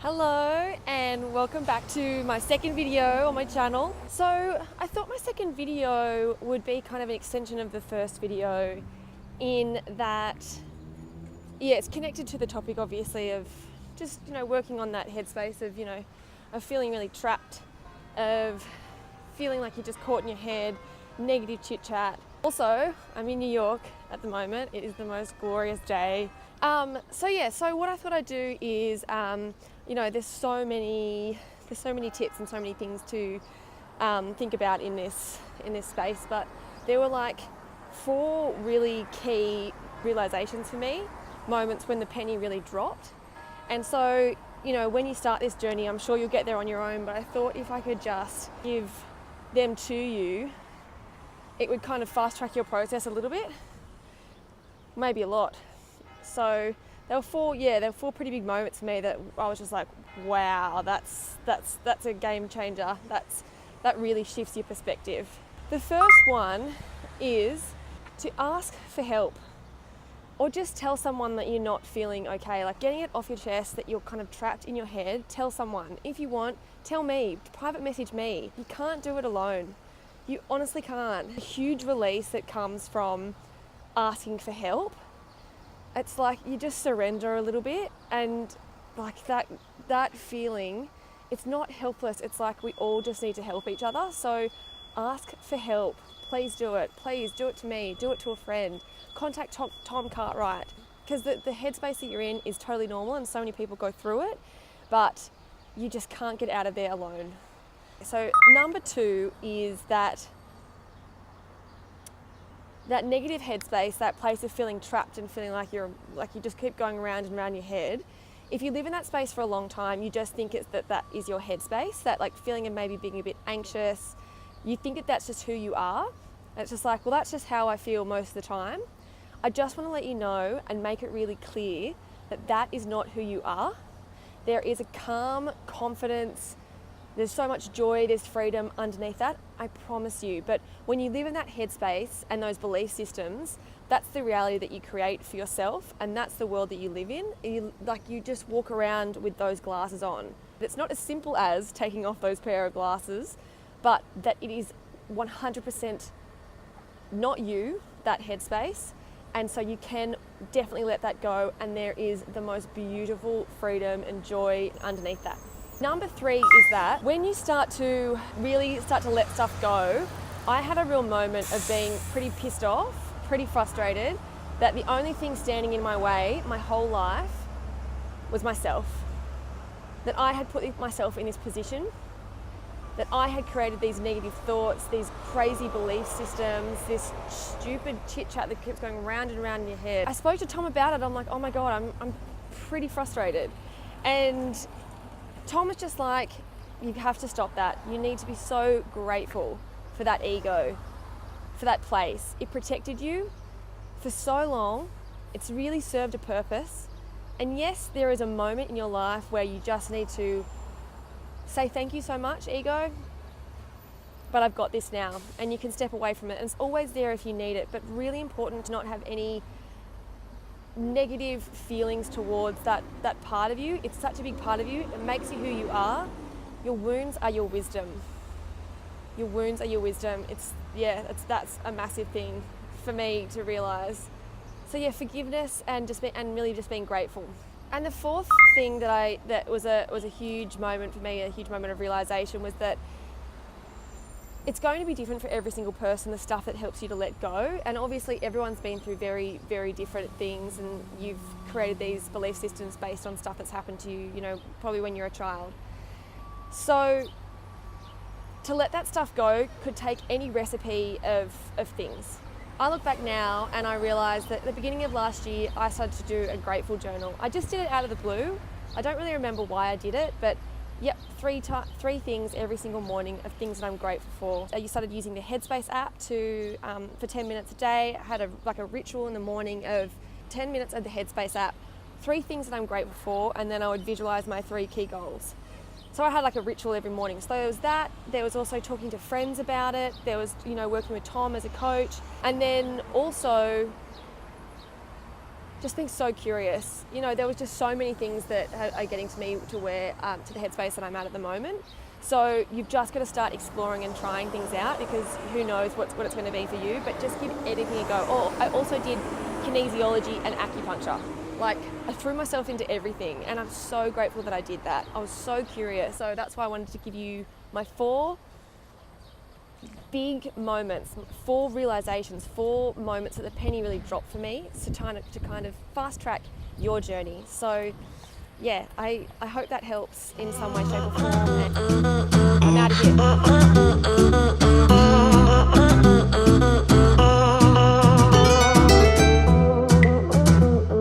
Hello and welcome back to my second video on my channel. So I thought my second video would be kind of an extension of the first video in that, it's connected to the topic obviously of just, working on that headspace of, of feeling really trapped, of feeling like you're just caught in your head, negative chit chat. Also, I'm in New York at the moment. It is the most glorious day. So what I thought I'd do is, there's so many tips and so many things to think about in this space, but there were like 4 really key realizations for me, moments when the penny really dropped. And so, when you start this journey, I'm sure you'll get there on your own, but I thought if I could just give them to you, it would kind of fast track your process a little bit, maybe a lot. So there were 4 pretty big moments for me that I was just like, wow, that's a game changer. That really shifts your perspective. The first one is to ask for help, or just tell someone that you're not feeling okay, like getting it off your chest that you're kind of trapped in your head. Tell someone. If you want, tell me, private message me. You can't do it alone. You honestly can't. A huge release that comes from asking for help. It's like you just surrender a little bit, and like that feeling, it's not helpless. It's like we all just need to help each other. So ask for help. Please do it. Please do it to me. Do it to a friend. Contact Tom Cartwright, because the headspace that you're in is totally normal and so many people go through it, but you just can't get out of there alone. So number 2 is that negative headspace, that place of feeling trapped and feeling like you just keep going around and around your head. If you live in that space for a long time, you just think that is your headspace, that like feeling of maybe being a bit anxious. You think that that's just who you are. And it's just like, well, that's just how I feel most of the time. I just want to let you know and make it really clear that that is not who you are. There is a calm confidence. There's so much joy, there's freedom underneath that, I promise you. But when you live in that headspace and those belief systems, that's the reality that you create for yourself, and that's the world that you live in. You just walk around with those glasses on. It's not as simple as taking off those pair of glasses, but that it is 100% not you, that headspace. And so you can definitely let that go, and there is the most beautiful freedom and joy underneath that. Number 3 is that when you start to let stuff go, I had a real moment of being pretty pissed off, pretty frustrated, that the only thing standing in my way my whole life was myself. That I had put myself in this position, that I had created these negative thoughts, these crazy belief systems, this stupid chit chat that keeps going round and round in your head. I spoke to Tom about it. I'm like, oh my God, I'm pretty frustrated. And Tom was just like, you have to stop that. You need to be so grateful for that ego, for that place. It protected you for so long. It's really served a purpose. And yes, there is a moment in your life where you just need to say thank you so much, ego, but I've got this now, and you can step away from it. And it's always there if you need it, but really important to not have any negative feelings towards that part of you. It's such a big part of you. It makes you who you are. Your wounds are your wisdom. Your wounds are your wisdom. That's a massive thing for me to realize. So forgiveness and really just being grateful. And the 4th thing that was a huge moment for me, a huge moment of realization, was that it's going to be different for every single person, the stuff that helps you to let go. And obviously everyone's been through very, very different things, and you've created these belief systems based on stuff that's happened to you, probably when you're a child. So to let that stuff go could take any recipe of things. I look back now and I realise that at the beginning of last year, I started to do a grateful journal. I just did it out of the blue. I don't really remember why I did it, but 3 things every single morning of things that I'm grateful for. I started using the Headspace app for 10 minutes a day. I had a ritual in the morning of 10 minutes of the Headspace app, 3 things that I'm grateful for, and then I would visualise my 3 key goals. So I had a ritual every morning. So there was that. There was also talking to friends about it. There was, working with Tom as a coach. And then also just being so curious. You know, there was just so many things that are getting to me to where, to the headspace that I'm at the moment. So you've just got to start exploring and trying things out, because who knows what it's going to be for you, but just give anything a go. Oh, I also did kinesiology and acupuncture. Like, I threw myself into everything, and I'm so grateful that I did that. I was so curious. So that's why I wanted to give you my 4 big moments, 4 realizations, 4 moments that the penny really dropped for me, to kind of fast track your journey. So yeah, I hope that helps in some way, shape or form. And I'm out of here.